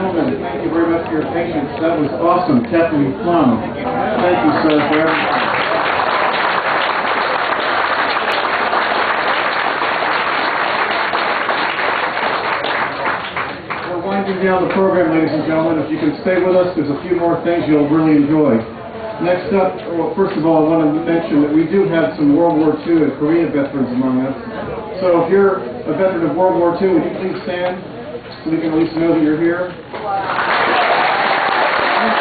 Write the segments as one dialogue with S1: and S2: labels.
S1: gentlemen, thank you very much for your patience. That was awesome. Captain Plum. Thank you, sir, for everything. We're winding down the program, ladies and gentlemen. If you can stay with us, there's a few more things you'll really enjoy. Next up, well, first of all, I want to mention that we do have some World War II and Korea veterans among us. So if you're a veteran of World War II, would you please stand so we can at least know that you're here? Thank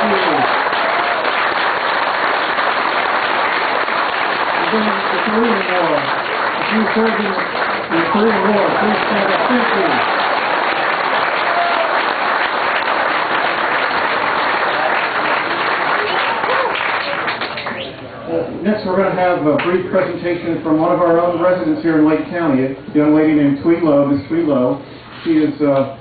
S1: you. And then the Korean War. If you served in the Korean War, please stand up. Thank you. Next, we're going to have a brief presentation from one of our own residents here in Lake County, a young lady named Thuy Lowe, Ms. Thuy Lowe. She is a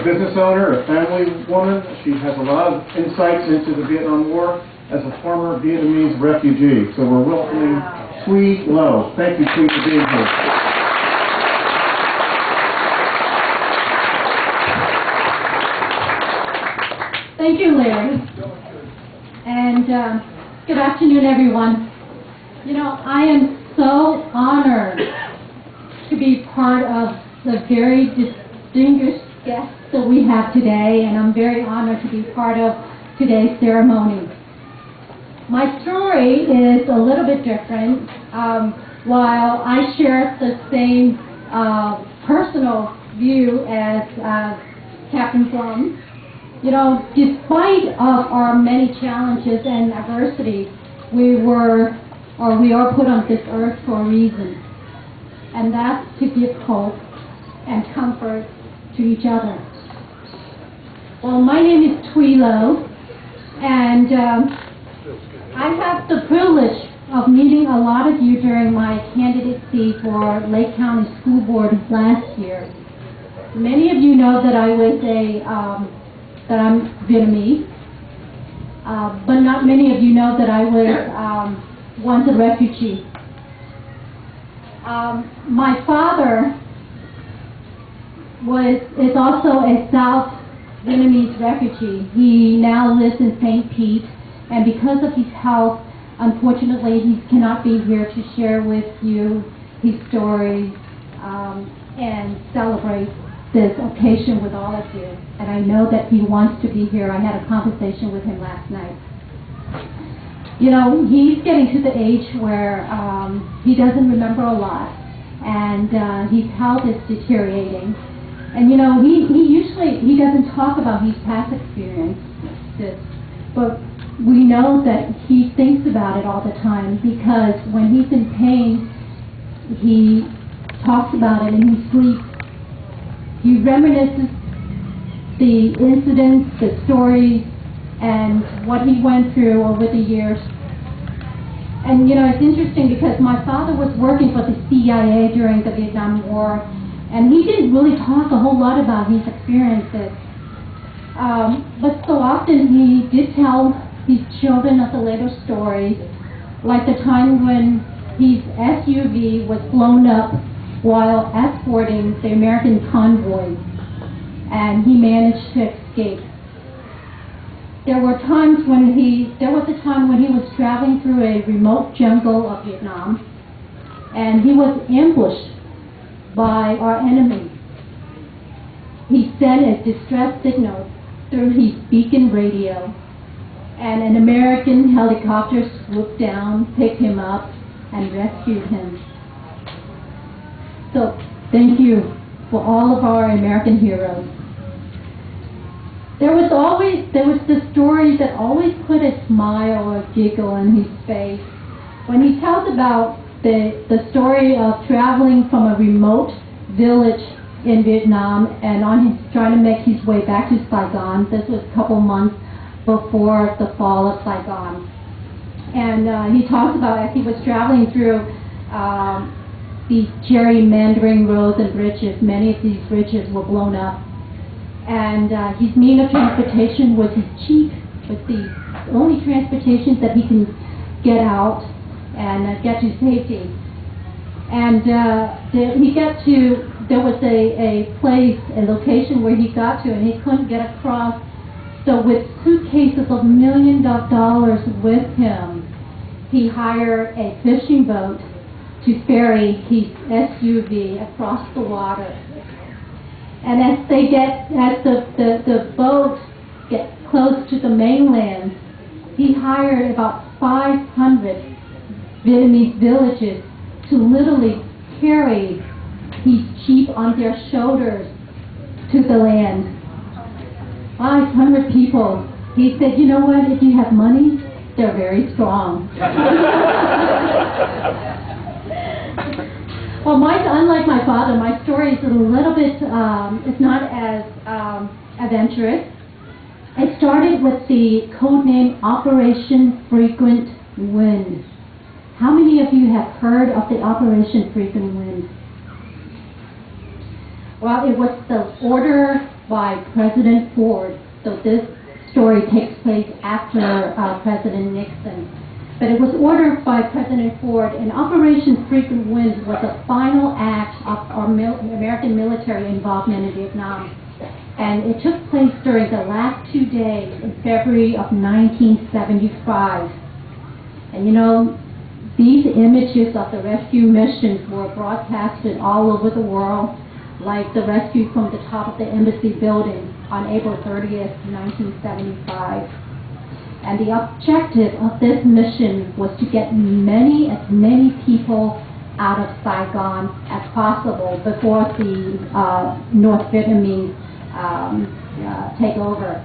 S1: business owner, a family woman. She has a lot of insights into the Vietnam War as a former Vietnamese refugee. So we're welcoming Thuy Lowe. Thank you, Thuy, for being here.
S2: Thank you, Larry. And good afternoon, everyone. You know, I am so honored to be part of the very distinguished guests that we have today, and I'm very honored to be part of today's ceremony. My story is a little bit different. While I share the same personal view as Captain Plum, you know, despite of our many challenges and adversity, we are put on this earth for a reason, and that's to give hope and comfort to each other. Well, my name is Thuy Lowe, and I have the privilege of meeting a lot of you during my candidacy for Lake County School Board last year. Many of you know that I was that I'm Vietnamese, but not many of you know that I was once a refugee. My father is also a South Vietnamese refugee. He now lives in St. Pete, and because of his health, unfortunately, he cannot be here to share with you his story and celebrate this occasion with all of you. And I know that he wants to be here. I had a conversation with him last night. You know, he's getting to the age where he doesn't remember a lot, and his health is deteriorating. And you know, he doesn't talk about his past experiences, but we know that he thinks about it all the time, because when he's in pain, he talks about it in his sleep. He reminisces the incidents, the stories, and what he went through over the years. And you know, it's interesting because my father was working for the CIA during the Vietnam War, and he didn't really talk a whole lot about his experiences. But so often he did tell his children of the later stories, like the time when his SUV was blown up while escorting the American convoy, and he managed to escape. There was a time when he was traveling through a remote jungle of Vietnam, and he was ambushed by our enemy. He sent a distress signal through his beacon radio, and an American helicopter swooped down, picked him up, and rescued him. So thank you for all of our American heroes. There was the story that always put a smile or a giggle on his face when he tells about the story of traveling from a remote village in Vietnam and trying to make his way back to Saigon. This was a couple months before the fall of Saigon. And he talks about, as he was traveling through these gerrymandering roads and bridges, many of these bridges were blown up. And his means of transportation was his jeep, was the only transportation that he can get out and get to safety. And he got to there was a place, a location where he got to, and he couldn't get across. So with suitcases of millions of dollars with him, he hired a fishing boat to ferry his SUV across the water. And as the boat gets close to the mainland, he hired about 500 Vietnamese villages to literally carry his jeep on their shoulders to the land. 500 people. He said, you know what, if you have money, they're very strong. Well, unlike my father, my story is a little bit, it's not as adventurous. It started with the code name Operation Frequent Wind. How many of you have heard of the Operation Frequent Wind? Well, it was the order by President Ford. So this story takes place after President Nixon. But it was ordered by President Ford, and Operation Frequent Wind was the final act of our American military involvement in Vietnam. And it took place during the last 2 days in February of 1975. And you know, these images of the rescue missions were broadcasted all over the world, like the rescue from the top of the embassy building on April 30th, 1975. And the objective of this mission was to get as many people out of Saigon as possible before the North Vietnamese take over.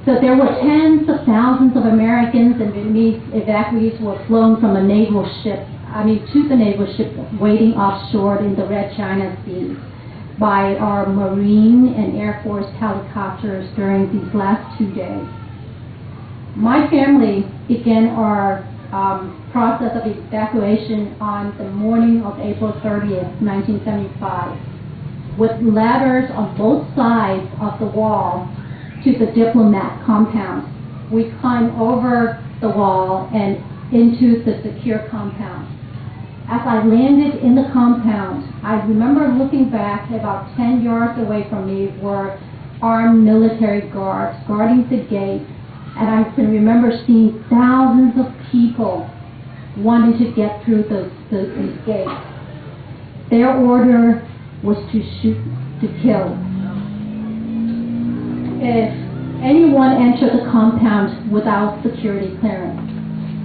S2: So there were tens of thousands of Americans and Vietnamese evacuees were flown from a naval ship, to the naval ship waiting offshore in the Red China Sea by our Marine and Air Force helicopters during these last 2 days. My family began our process of evacuation on the morning of April 30th, 1975, with ladders on both sides of the wall to the diplomat compound. We climbed over the wall and into the secure compound. As I landed in the compound, I remember looking back. About 10 yards away from me were armed military guards guarding the gate, and I can remember seeing thousands of people wanting to get through these gates. Their order was to shoot, to kill. If anyone entered the compound without security clearance.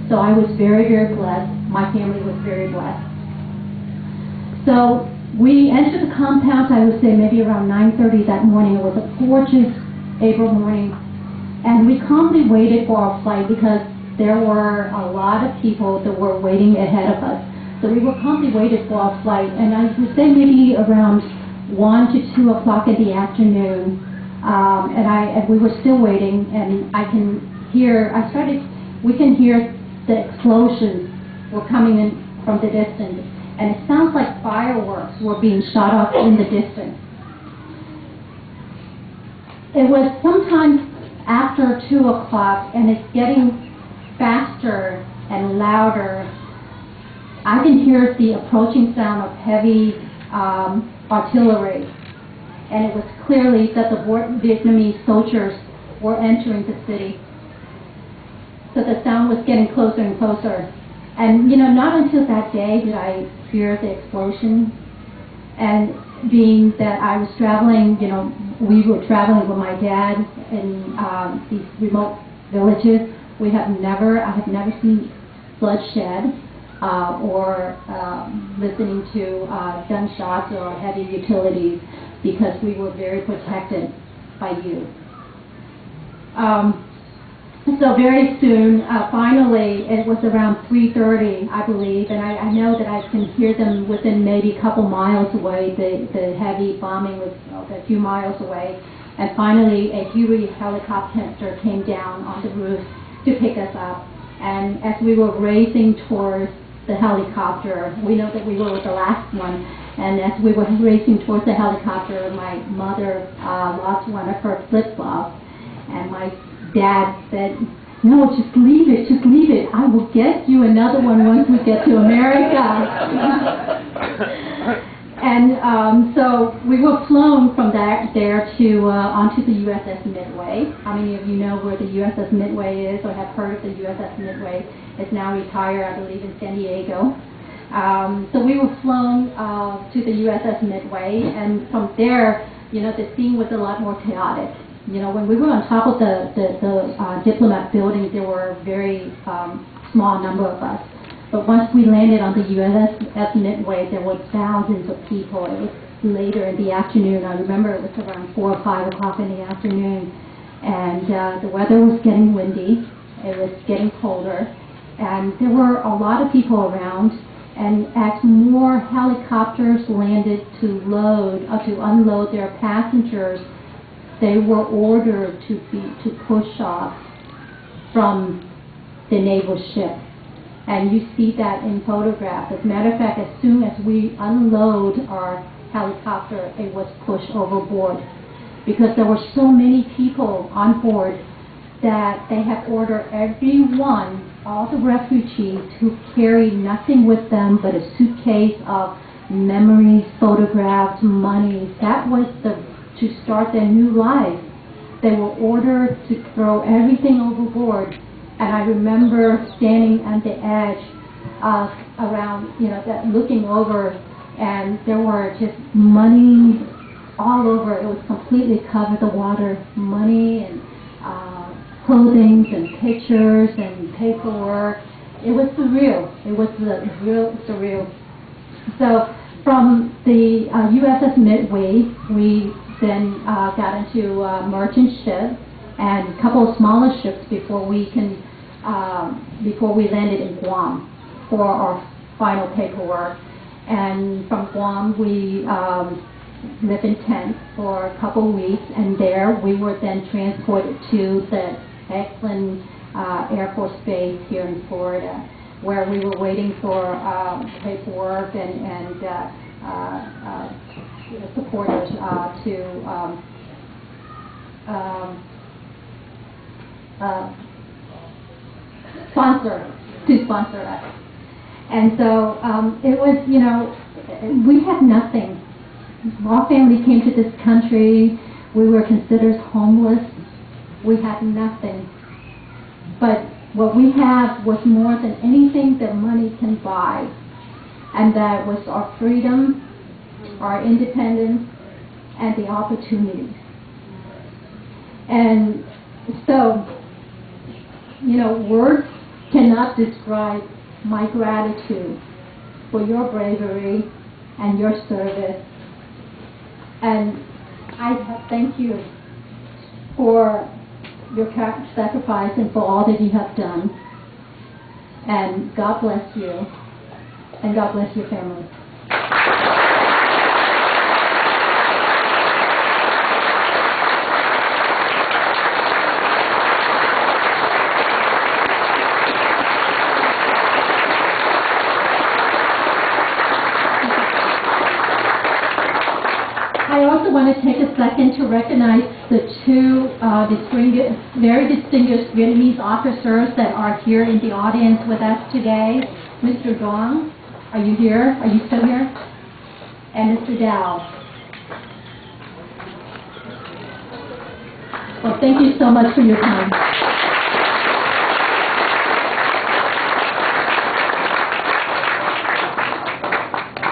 S2: So I was very, very blessed. My family was very blessed. So we entered the compound, I would say maybe around 9:30 that morning. It was a gorgeous April morning. And we calmly waited for our flight because there were a lot of people that were waiting ahead of us. So we were calmly waited for our flight. And I would say maybe around 1 to 2 o'clock in the afternoon. And we were still waiting, and we can hear the explosions were coming in from the distance, and it sounds like fireworks were being shot off in the distance. It was sometime after 2 o'clock, and it's getting faster and louder. I can hear the approaching sound of heavy artillery. And it was clearly that the Vietnamese soldiers were entering the city. So the sound was getting closer and closer. And, not until that day did I hear the explosion. And being that I was traveling, we were traveling with my dad in these remote villages. I have never seen bloodshed or listening to gunshots or heavy utilities, because we were very protected by you. So very soon, finally, it was around 3:30, I believe, and I know that I can hear them within maybe a couple miles away. The heavy bombing was a few miles away, and finally a Huey helicopter came down on the roof to pick us up. And as we were racing towards the helicopter, we know that we were the last one. And as we were racing towards the helicopter, my mother lost one of her flip-flops. And my dad said, "No, just leave it, just leave it. I will get you another one once we get to America." And so we were flown from there to onto the USS Midway. How many of you know where the USS Midway is or have heard of the USS Midway? It's now retired, I believe, in San Diego. So we were flown to the USS Midway, and from there, you know, the scene was a lot more chaotic. You know, when we were on top of the diplomat building, there were a very small number of us. But once we landed on the USS Midway, there were thousands of people. It was later in the afternoon. I remember it was around 4 or 5 o'clock in the afternoon. And the weather was getting windy. It was getting colder. And there were a lot of people around. And as more helicopters landed to unload their passengers, they were ordered to push off from the naval ship. And you see that in photographs. As a matter of fact, as soon as we unload our helicopter, it was pushed overboard. Because there were so many people on board that they had ordered everyone, all the refugees who carried nothing with them but a suitcase of memories, photographs, money. That was to start their new life. They were ordered to throw everything overboard. And I remember standing at the edge around, you know, looking over, and there were just money all over. It was completely covered, the water, money and clothing and pictures and paperwork. It was surreal. It was real surreal. So from the USS Midway, we then got into a merchant ship and a couple of smaller ships before we landed in Guam for our final paperwork. And from Guam, we lived in tents for a couple of weeks, and there we were then transported to the Eglin Air Force Base here in Florida, where we were waiting for paperwork and supporters to sponsor us. And so it was, you know, we had nothing. Our family came to this country. We were considered homeless. We had nothing. But what we had was more than anything that money can buy. And that was our freedom, our independence, and the opportunities. And so, you know, words cannot describe my gratitude for your bravery and your service. And I thank you for your sacrifice and for all that you have done. And God bless you. And God bless your family. I also want to take a second to recognize the two very distinguished Vietnamese officers that are here in the audience with us today. Mr. Duong, are you here? Are you still here? And Mr. Dow. Well, thank you so much for your time.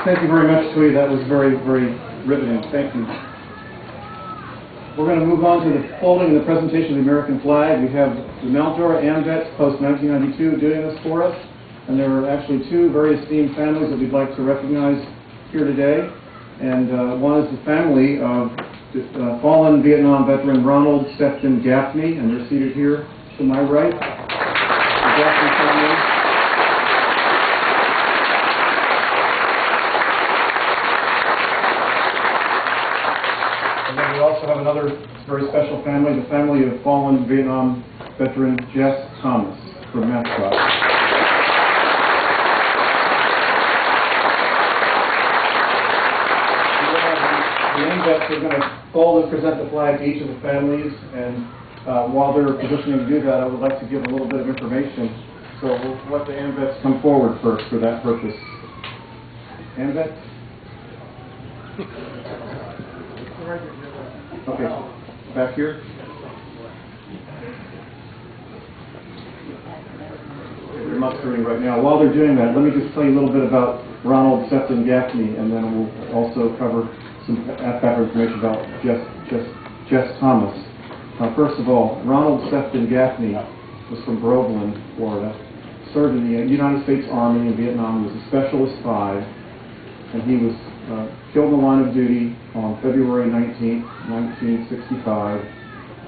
S1: Thank you very much, Thuy. That was very, very riveting. Thank you. We're going to move on to the folding and the presentation of the American flag. We have the Maldora AMVETS post-1992 doing this for us. And there are actually two very esteemed families that we'd like to recognize here today. And one is the family of fallen Vietnam veteran Ronald Sefton Gaffney, and they're seated here to my right. The Gaffney family. And then we also have another very special family, the family of fallen Vietnam veteran Jess Thomas from Mascot. The AMVETS are going to fold and present the flag to each of the families, and while they're positioning to do that, I would like to give a little bit of information. So we'll let the AMVETS come forward first for that purpose. AMVETS? Okay, back here. They're mustering right now. While they're doing that, let me just tell you a little bit about Ronald Sefton Gaffney, and then we'll also cover some background information about Jess Thomas. First of all, Ronald Sefton Gaffney was from Groveland, Florida. Served in the United States Army in Vietnam. He was a Specialist 5, and he was killed in the line of duty on February 19, 1965,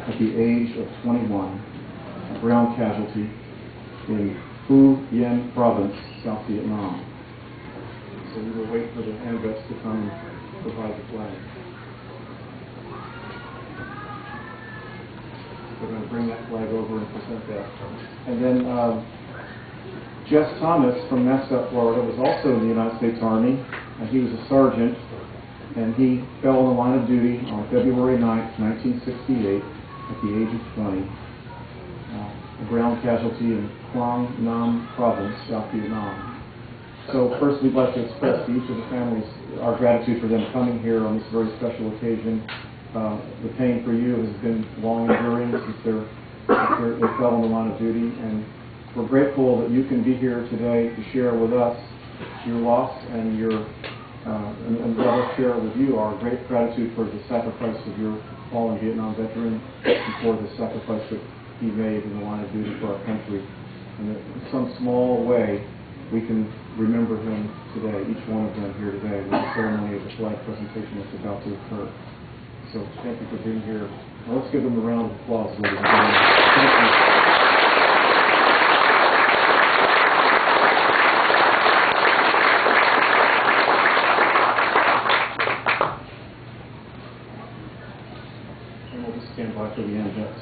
S1: at the age of 21, a ground casualty in Phu Yen Province, South Vietnam. So we will wait for the AMVETS to come and provide the flag. We're going to bring that flag over and present that. And then Jess Thomas from Mascot, Florida, was also in the United States Army, and he was a sergeant, and he fell in the line of duty on February 9th, 1968, at the age of 20. A ground casualty in Quang Nam Province, South Vietnam. So first we'd like to express to each of the families our gratitude for them coming here on this very special occasion. The pain for you has been long enduring since they fell in the line of duty, and we're grateful that you can be here today to share with us your loss and and let us share with you our great gratitude for the sacrifice of your fallen Vietnam veteran and for the sacrifice that he made in the line of duty for our country. And that in some small way, we can remember him today, each one of them here today, with the ceremony of the flag presentation that's about to occur. So thank you for being here. Now let's give them a round of applause, ladies and gentlemen. Thank you. And we'll just stand by for the AMVETS.